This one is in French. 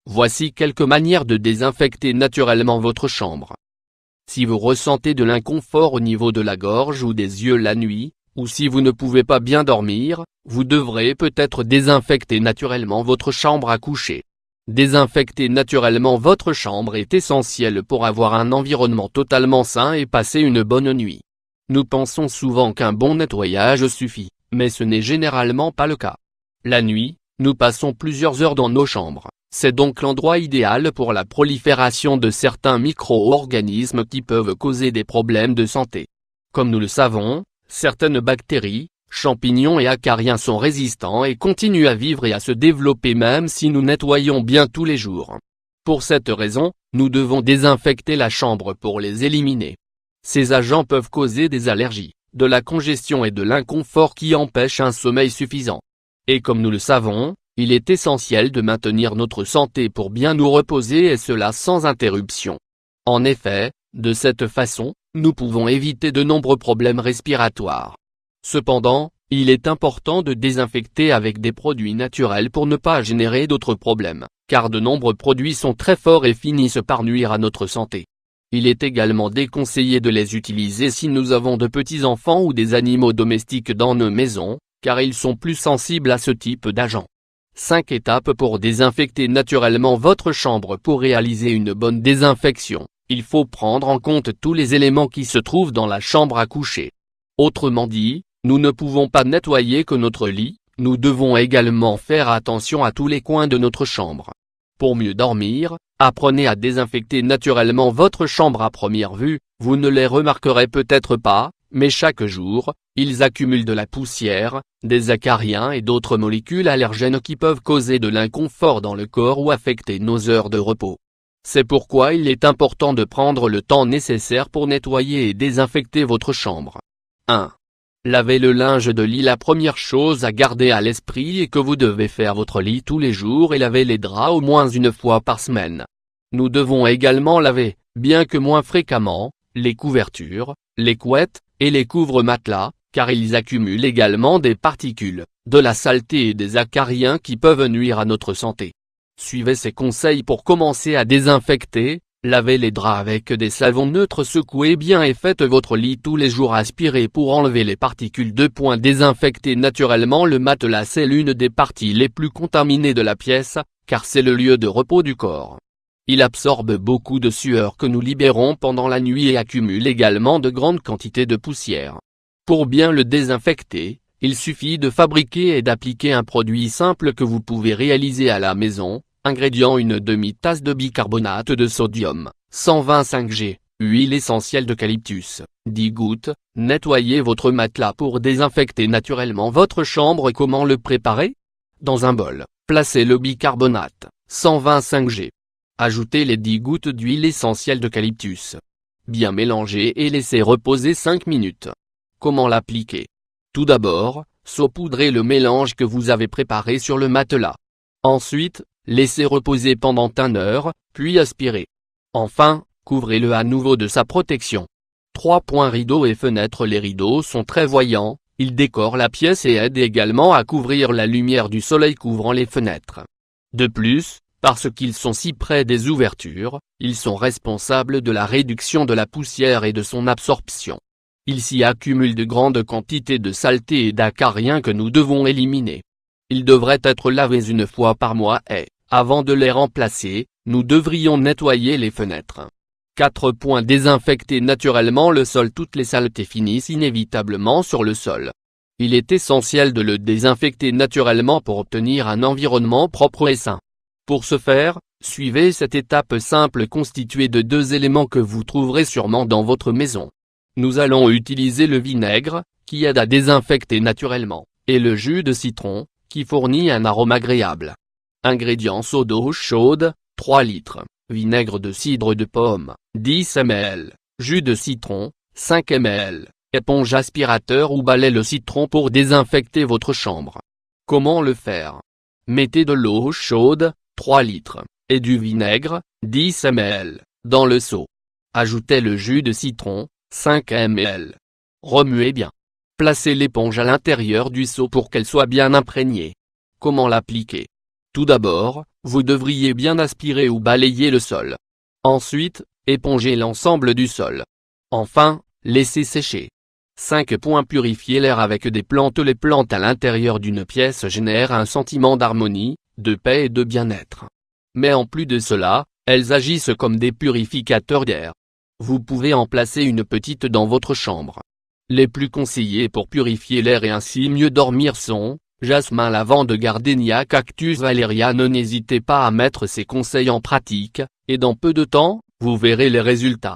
Voici quelques manières de désinfecter naturellement votre chambre. Si vous ressentez de l'inconfort au niveau de la gorge ou des yeux la nuit, ou si vous ne pouvez pas bien dormir, vous devrez peut-être désinfecter naturellement votre chambre à coucher. Désinfecter naturellement votre chambre est essentiel pour avoir un environnement totalement sain et passer une bonne nuit. Nous pensons souvent qu'un bon nettoyage suffit, mais ce n'est généralement pas le cas. La nuit, nous passons plusieurs heures dans nos chambres, c'est donc l'endroit idéal pour la prolifération de certains micro-organismes qui peuvent causer des problèmes de santé. Comme nous le savons, certaines bactéries, champignons et acariens sont résistants et continuent à vivre et à se développer même si nous nettoyons bien tous les jours. Pour cette raison, nous devons désinfecter la chambre pour les éliminer. Ces agents peuvent causer des allergies, de la congestion et de l'inconfort qui empêchent un sommeil suffisant. Et comme nous le savons, il est essentiel de maintenir notre santé pour bien nous reposer et cela sans interruption. En effet, de cette façon, nous pouvons éviter de nombreux problèmes respiratoires. Cependant, il est important de désinfecter avec des produits naturels pour ne pas générer d'autres problèmes, car de nombreux produits sont très forts et finissent par nuire à notre santé. Il est également déconseillé de les utiliser si nous avons de petits enfants ou des animaux domestiques dans nos maisons, car ils sont plus sensibles à ce type d'agents. 5 étapes pour désinfecter naturellement votre chambre. Pour réaliser une bonne désinfection, il faut prendre en compte tous les éléments qui se trouvent dans la chambre à coucher. Autrement dit, nous ne pouvons pas nettoyer que notre lit, nous devons également faire attention à tous les coins de notre chambre. Pour mieux dormir, apprenez à désinfecter naturellement votre chambre. À première vue, vous ne les remarquerez peut-être pas, mais chaque jour, ils accumulent de la poussière, des acariens et d'autres molécules allergènes qui peuvent causer de l'inconfort dans le corps ou affecter nos heures de repos. C'est pourquoi il est important de prendre le temps nécessaire pour nettoyer et désinfecter votre chambre. 1. Lavez le linge de lit. La première chose à garder à l'esprit est que vous devez faire votre lit tous les jours et laver les draps au moins une fois par semaine. Nous devons également laver, bien que moins fréquemment, les couvertures, les couettes, et les couvre-matelas, car ils accumulent également des particules, de la saleté et des acariens qui peuvent nuire à notre santé. Suivez ces conseils pour commencer à désinfecter. Lavez les draps avec des savons neutres, secouez bien et faites votre lit tous les jours. Aspirez pour enlever les particules. 2. Désinfectez naturellement le matelas. C'est l'une des parties les plus contaminées de la pièce, car c'est le lieu de repos du corps. Il absorbe beaucoup de sueur que nous libérons pendant la nuit et accumule également de grandes quantités de poussière. Pour bien le désinfecter, il suffit de fabriquer et d'appliquer un produit simple que vous pouvez réaliser à la maison. Ingrédients: une demi-tasse de bicarbonate de sodium, 125 g, huile essentielle d'eucalyptus, 10 gouttes. Nettoyez votre matelas pour désinfecter naturellement votre chambre. Comment le préparer? Dans un bol, placez le bicarbonate, 125 g. Ajoutez les 10 gouttes d'huile essentielle d'eucalyptus. Bien mélanger et laisser reposer 5 minutes. Comment l'appliquer? Tout d'abord, saupoudrez le mélange que vous avez préparé sur le matelas. Ensuite, laissez reposer pendant 1 heure, puis aspirez. Enfin, couvrez-le à nouveau de sa protection. 3. Rideaux et fenêtres. Les rideaux sont très voyants, ils décorent la pièce et aident également à couvrir la lumière du soleil couvrant les fenêtres. De plus, parce qu'ils sont si près des ouvertures, ils sont responsables de la réduction de la poussière et de son absorption. Il s'y accumule de grandes quantités de saleté et d'acariens que nous devons éliminer. Ils devraient être lavés une fois par mois et, avant de les remplacer, nous devrions nettoyer les fenêtres. 4. Désinfecter naturellement le sol. Toutes les saletés finissent inévitablement sur le sol. Il est essentiel de le désinfecter naturellement pour obtenir un environnement propre et sain. Pour ce faire, suivez cette étape simple constituée de 2 éléments que vous trouverez sûrement dans votre maison. Nous allons utiliser le vinaigre, qui aide à désinfecter naturellement, et le jus de citron, qui fournit un arôme agréable. Ingrédients: seau d'eau chaude, 3 litres, vinaigre de cidre de pomme, 10 ml, jus de citron, 5 ml, éponge aspirateur ou balai. Le citron pour désinfecter votre chambre. Comment le faire? Mettez de l'eau chaude, 3 litres, et du vinaigre, 10 ml, dans le seau. Ajoutez le jus de citron, 5 ml. Remuez bien. Placez l'éponge à l'intérieur du seau pour qu'elle soit bien imprégnée. Comment l'appliquer? Tout d'abord, vous devriez bien aspirer ou balayer le sol. Ensuite, éponger l'ensemble du sol. Enfin, laissez sécher. 5. Purifier l'air avec des plantes. Les plantes à l'intérieur d'une pièce génèrent un sentiment d'harmonie, de paix et de bien-être. Mais en plus de cela, elles agissent comme des purificateurs d'air. Vous pouvez en placer une petite dans votre chambre. Les plus conseillés pour purifier l'air et ainsi mieux dormir sont jasmin, lavande, gardénia, cactus, valériane. N'hésitez pas à mettre ces conseils en pratique, et dans peu de temps, vous verrez les résultats.